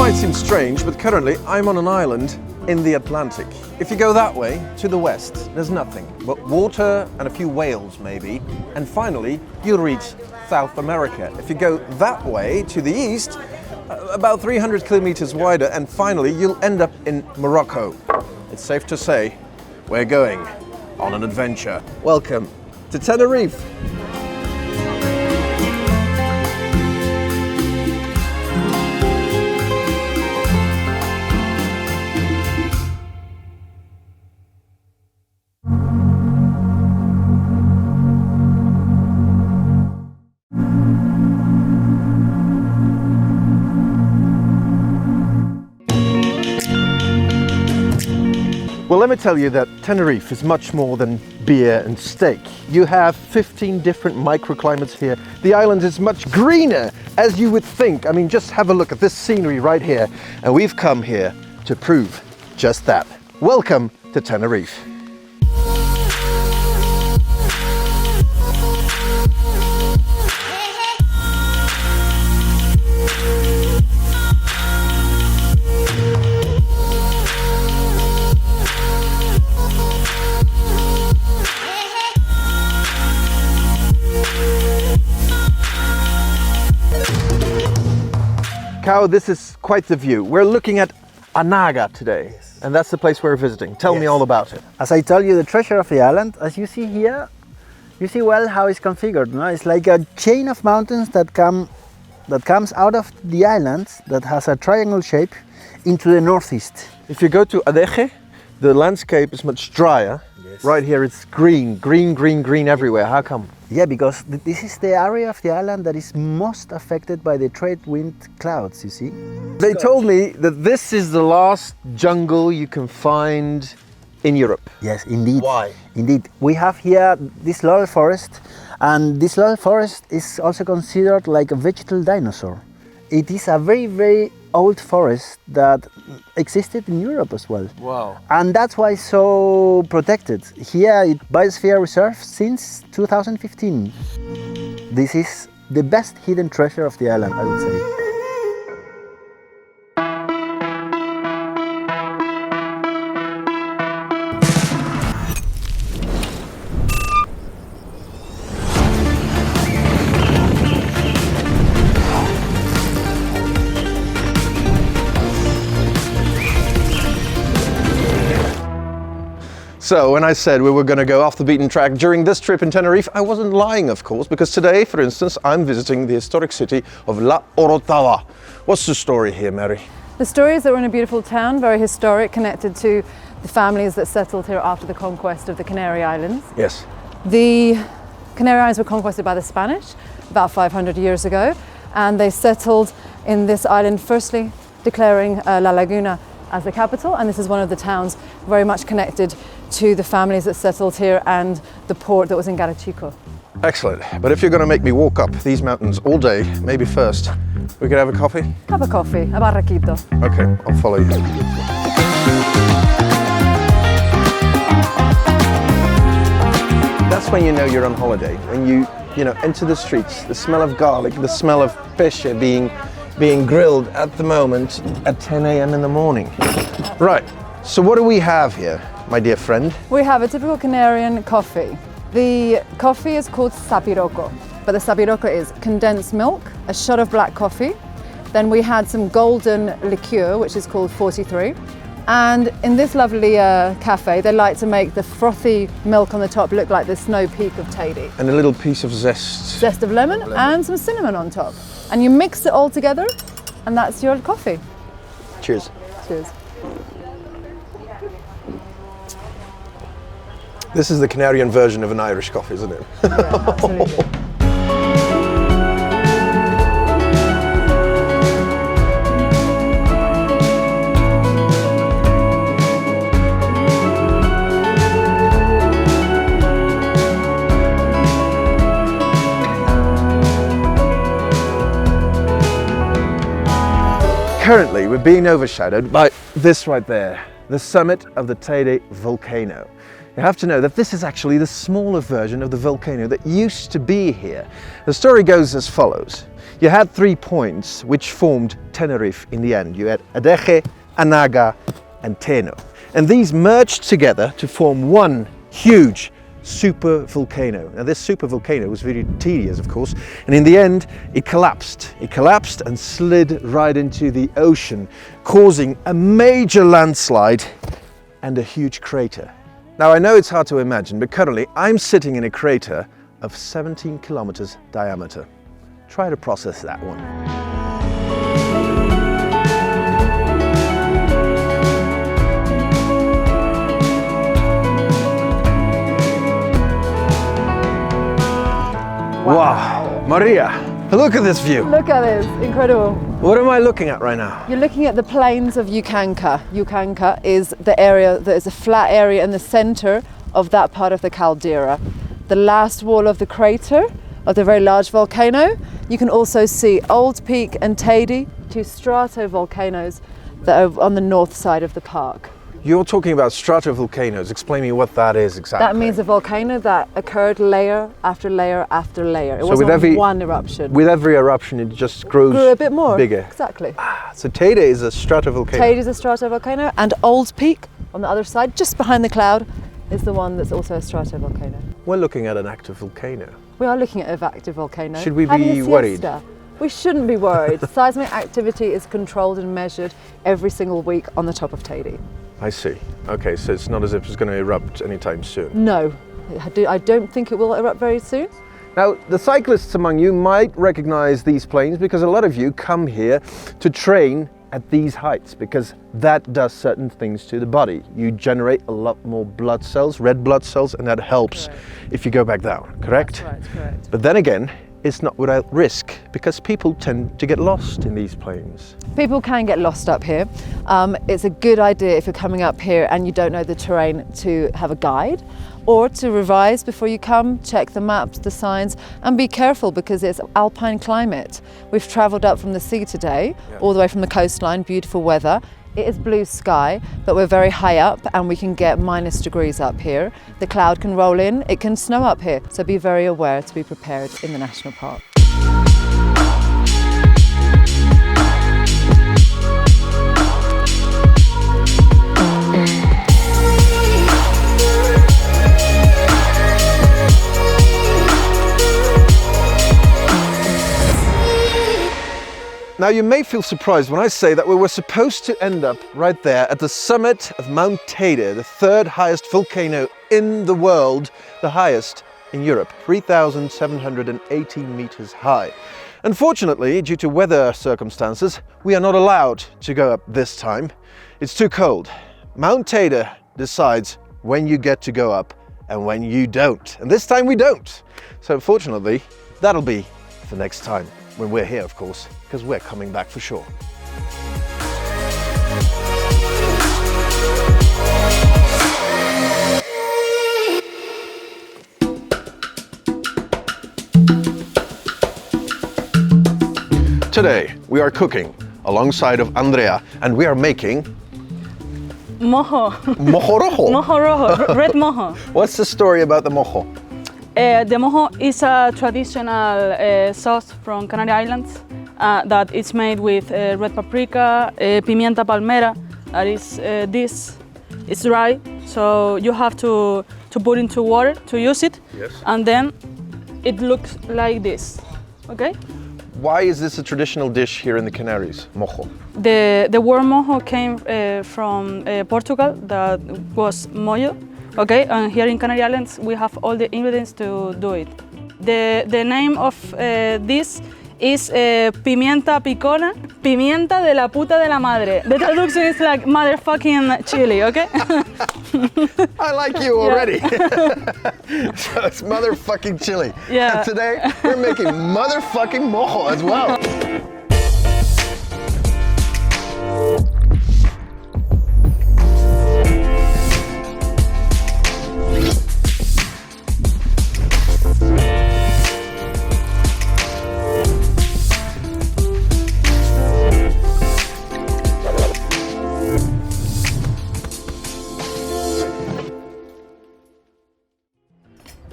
might seem strange, but currently I'm on an island in the Atlantic. If you go that way, to the west, there's nothing but water and a few whales maybe. And finally, you'll reach South America. If you go that way, to the east, about 300 kilometers wider, and finally you'll end up in Morocco. It's safe to say, we're going on an adventure. Welcome to Tenerife. Well, let me tell you that Tenerife is much more than beer and steak. You have 15 different microclimates here. The island is much greener, as you would think. I mean, just have a look at this scenery right here. And we've come here to prove just that. Welcome to Tenerife. Kao, this is quite the view. We're looking at Anaga today, and that's the place we're visiting. Tell me all about it. As I told you, the treasure of the island, as you see here, you see well how it's configured. No? It's like a chain of mountains that comes out of the island, that has a triangle shape, into the northeast. If you go to Anaga, the landscape is much drier. Yes. Right here it's green, green, green, green everywhere. How come? Yeah, because this is the area of the island that is most affected by the trade wind clouds, you see. They told me that this is the last jungle you can find in Europe. Yes, indeed. Why? Indeed. We have here this laurel forest, and this laurel forest is also considered like a vegetal dinosaur. It is a very, very old forest that existed in Europe as well. Wow. And that's why it's so protected. Here at Biosphere Reserve since 2015. This is the best hidden treasure of the island, I would say. So when I said we were going to go off the beaten track during this trip in Tenerife, I wasn't lying, of course, because today, for instance, I'm visiting the historic city of La Orotava. What's the story here, Mary? The story is that we're in a beautiful town, very historic, connected to the families that settled here after the conquest of the Canary Islands. Yes. The Canary Islands were conquered by the Spanish about 500 years ago, and they settled in this island, firstly declaring La Laguna as the capital, and this is one of the towns very much connected to the families that settled here and the port that was in Garachico. Excellent. But if you're going to make me walk up these mountains all day, maybe first we could have a coffee? Have a coffee, a barraquito. Okay, I'll follow you. That's when you know you're on holiday, when you enter the streets, the smell of garlic, the smell of fish being grilled at the moment at 10 a.m. in the morning. Right, so what do we have here, my dear friend? We have a typical Canarian coffee. The coffee is called sapiroco, but the sapiroco is condensed milk, a shot of black coffee, then we had some golden liqueur, which is called 43, and in this lovely cafe, they like to make the frothy milk on the top look like the snow peak of Teide. And a little piece of zest. Zest of lemon and some cinnamon on top. And you mix it all together, and that's your coffee. Cheers. Cheers. This is the Canarian version of an Irish coffee, isn't it? Yeah, absolutely. Currently, we're being overshadowed by this right there, the summit of the Teide Volcano. You have to know that this is actually the smaller version of the volcano that used to be here. The story goes as follows. You had 3 points which formed Tenerife in the end. You had Adeje, Anaga and Teno. And these merged together to form one huge super volcano. Now this super volcano was very tedious, of course, and in the end it collapsed. It collapsed and slid right into the ocean, causing a major landslide and a huge crater. Now I know it's hard to imagine, but currently I'm sitting in a crater of 17 kilometers diameter. Try to process that one. Wow, Maria, look at this view. Look at this, incredible. What am I looking at right now? You're looking at the plains of Yucanca. Yucanca is the area that is a flat area in the center of that part of the caldera. The last wall of the crater of the very large volcano. You can also see Old Peak and Teide, 2 stratovolcanoes that are on the north side of the park. You're talking about stratovolcanoes. Explain me what that is exactly. That means a volcano that occurred layer after layer after layer. It So wasn't with every- one eruption. With every eruption it just grows Grew a bit more. bigger. Exactly. So Teide is a stratovolcano. Teide is a stratovolcano, and Old Peak on the other side, just behind the cloud, is the one that's also a stratovolcano. We're looking at an active volcano. We are looking at an active volcano. Should we Having be a worried? siesta. We shouldn't be worried. Seismic activity is controlled and measured every single week on the top of Teide. I see. Okay, so it's not as if it's going to erupt anytime soon. No, I don't think it will erupt very soon. Now, the cyclists among you might recognize these plains because a lot of you come here to train at these heights because that does certain things to the body. You generate a lot more blood cells, red blood cells, and that helps if you go back down, correct? That's correct. But then again, it's not without risk because people tend to get lost in these plains. People can get lost up here. It's a good idea if you're coming up here and you don't know the terrain to have a guide or to revise before you come, check the maps, the signs, and be careful because it's alpine climate. We've travelled up from the sea today, all the way from the coastline, beautiful weather. It is blue sky, but we're very high up and we can get -degrees up here. The cloud can roll in, it can snow up here, so be very aware to be prepared in the national park. Now you may feel surprised when I say that we were supposed to end up right there at the summit of Mount Teide, the 3rd highest volcano in the world, the highest in Europe, 3,718 meters high. Unfortunately, due to weather circumstances, we are not allowed to go up this time. It's too cold. Mount Teide decides when you get to go up and when you don't. And this time we don't. So unfortunately, that'll be for next time. When we're here, of course, because we're coming back for sure. Today, we are cooking alongside of Andrea, and we are making Mojo. mojo rojo. Mojo rojo, red mojo. What's the story about the mojo? The mojo is a traditional sauce from Canary Islands that is made with red paprika, pimienta palmera. That is this. It's dry, so you have to put into water to use it. Yes. And then it looks like this. Okay. Why is this a traditional dish here in the Canaries, mojo? The word mojo came from Portugal. That was Mojo. Okay, and here in Canary Islands we have all the ingredients to do it. The name of this is pimienta picona, pimienta de la puta de la madre. The traduction is like motherfucking chili, okay? I like you already. So it's motherfucking chili. Yeah. And today we're making motherfucking mojo as well.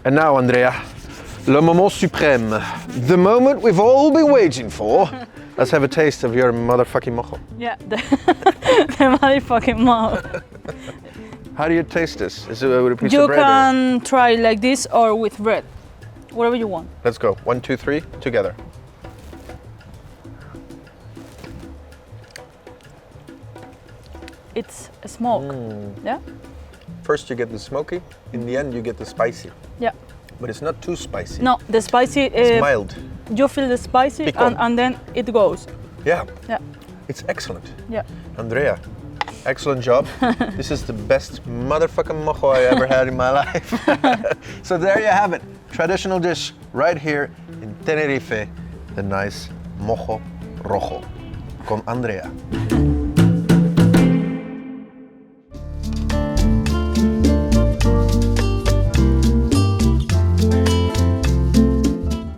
And now, Andrea, le moment suprême. The moment we've all been waiting for. Let's have a taste of your motherfucking mojo. Yeah, the motherfucking mojo. How do you taste this? Is it with a piece You of bread? can try like this or with bread, whatever you want. Let's go. 1, 2, 3, together. It's a smoke. Yeah? First you get the smoky, in the end you get the spicy. Yeah. But it's not too spicy. No, the spicy. It's mild. You feel the spicy and then it goes. Yeah. Yeah. It's excellent. Yeah. Andrea, excellent job. This is the best motherfucking mojo I ever had in my life. So there you have it. Traditional dish right here in Tenerife. The nice mojo rojo con Andrea.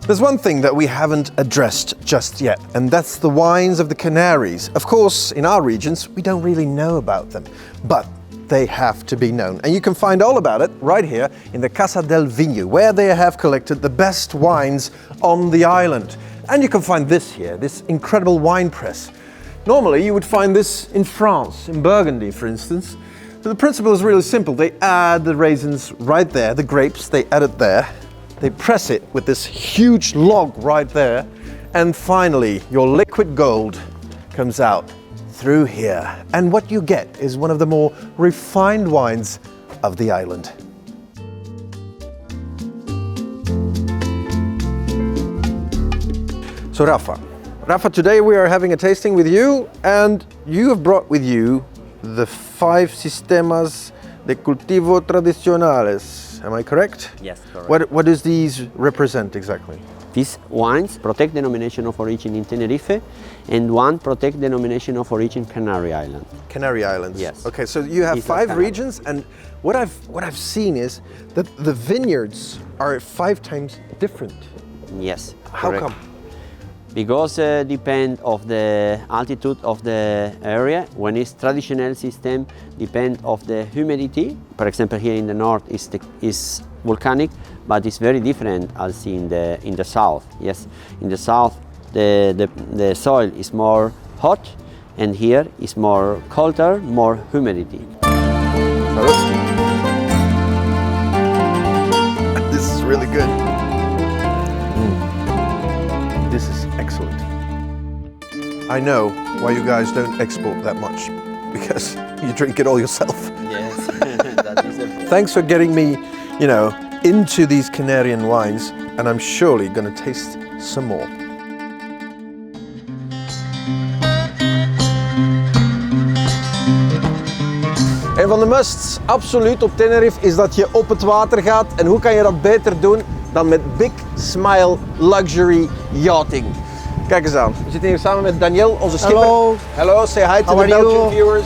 There's one thing that we haven't addressed just yet, and that's the wines of the Canaries. Of course, in our regions, we don't really know about them, but they have to be known. And you can find all about it right here in the Casa del Vino, where they have collected the best wines on the island. And you can find this here, this incredible wine press. Normally, you would find this in France, in Burgundy, for instance. So the principle is really simple. They add the raisins right there, the grapes, they add it there. They press it with this huge log right there, and finally your liquid gold comes out through here. And what you get is one of the more refined wines of the island. So Rafa, today we are having a tasting with you, and you have brought with you the 5 sistemas de cultivo tradicionales. Am I correct? Yes, correct. What does these represent exactly? These wines protect denomination of origin in Tenerife, and one protect denomination of origin Canary Island. Canary Islands. Yes. Okay, so you have Islas 5 Canary. regions, and what I've seen is that the vineyards are 5 times different. Yes. How correct. come? Because depend of the altitude of the area. When it's traditional system, depend of the humidity. For example, here in the north is volcanic, but it's very different as in the south. Yes, in the south the soil is more hot, and here is more colder, more humidity. This is really good. This is excellent. I know why you guys don't export that much, because you drink it all yourself. Yes, that is it. Thanks for getting me, into these Canarian wines, and I'm surely going to taste some more. Een van de musts, absoluut op Tenerife, is dat je op het water gaat. En hoe kan je dat beter doen dan met Big Smile Luxury Yachting? Kijk eens aan. We zitten hier samen met Daniel, onze schipper. Hello. Hello, say hi to How the are Belgian you? viewers.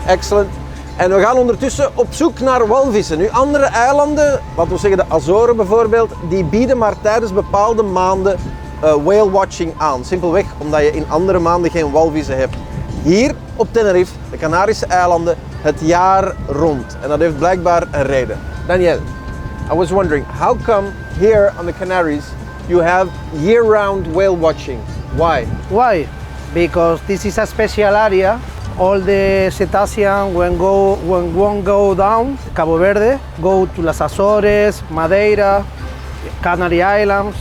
Excellent. En we gaan ondertussen op zoek naar walvissen. Nu, andere eilanden, laten we zeggen de Azoren bijvoorbeeld, die bieden maar tijdens bepaalde maanden whale watching aan. Simpelweg omdat je in andere maanden geen walvissen hebt. Hier op Tenerife, de Canarische eilanden, het jaar rond. En dat heeft blijkbaar een reden. Daniel, I was wondering, how come here on the Canaries you have year-round whale watching? Why? Why? Because this is a special area. All the cetaceans won't go down Cabo Verde, go to las Azores, Madeira, Canary Islands,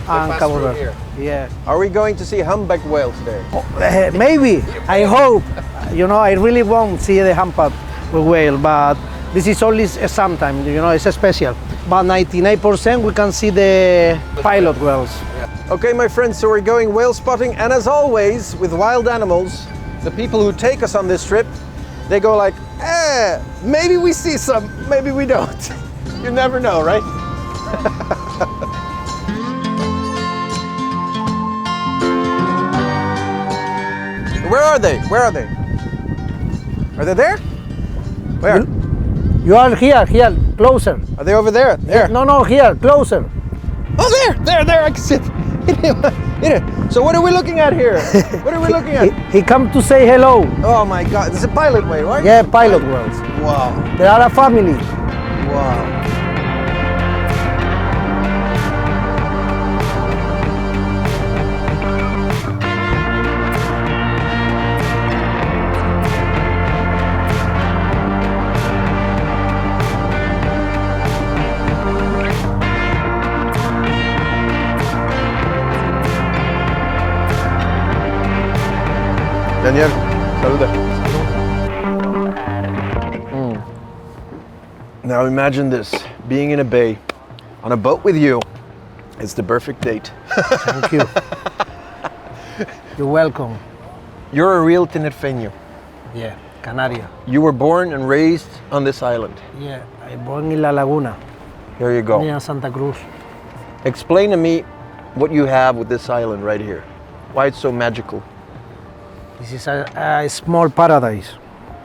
and pass Cabo through Verde. here. Yeah. Are we going to see humpback whale today? Maybe. I hope. I really won't see the humpback whale, but this is only sometimes. It's a special. But 99% we can see the pilot whales. Okay, my friends, so we're going whale spotting, and as always with wild animals, the people who take us on this trip, they go like, maybe we see some, maybe we don't. You never know, right? Where are they? Where are they? Are they there? Where? You are here, closer. Are they over there? There. No, here, closer. Oh, there, I can see it. So what are we looking at here? What are we looking at? He come to say hello. Oh my God, this is a pilot whale, right? Yeah, pilot whales. Wow, They are a family. wow. Daniel, saluda. Now imagine this, being in a bay, on a boat with you. It's the perfect date. Thank you. You're welcome. You're a real Tenerifeño. Yeah, Canaria. You were born and raised on this island. Yeah, I born in La Laguna, Here you go. near Santa Cruz. Explain to me what you have with this island right here. Why it's so magical. This is a small paradise.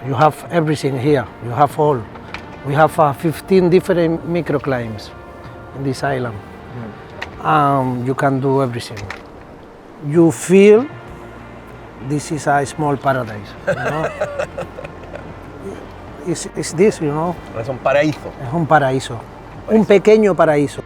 You have everything here. You have all. We have 15 different microclimates in this island. You can do everything. You feel this is a small paradise. You know? it's this, you know. Es un paraíso. Es un paraíso. Un pequeño paraíso.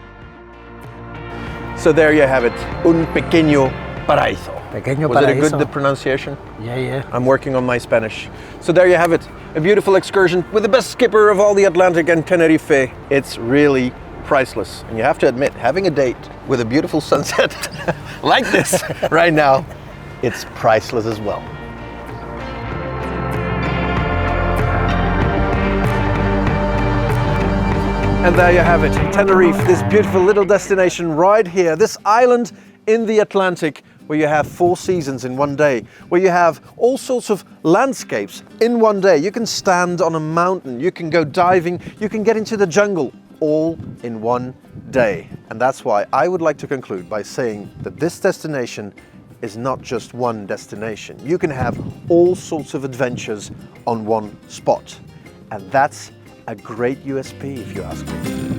So there you have it. Un pequeño paraíso. Pequeño Was it a paraíso. good pronunciation? Yeah, yeah. I'm working on my Spanish. So there you have it. A beautiful excursion with the best skipper of all the Atlantic and Tenerife. It's really priceless. And you have to admit, having a date with a beautiful sunset like this right now, it's priceless as well. And there you have it, Tenerife, this beautiful little destination right here, this island in the Atlantic where you have 4 seasons in one day, where you have all sorts of landscapes in one day. You can stand on a mountain, you can go diving, you can get into the jungle, all in one day. And that's why I would like to conclude by saying that this destination is not just one destination. You can have all sorts of adventures on one spot. And that's a great USP, if you ask me.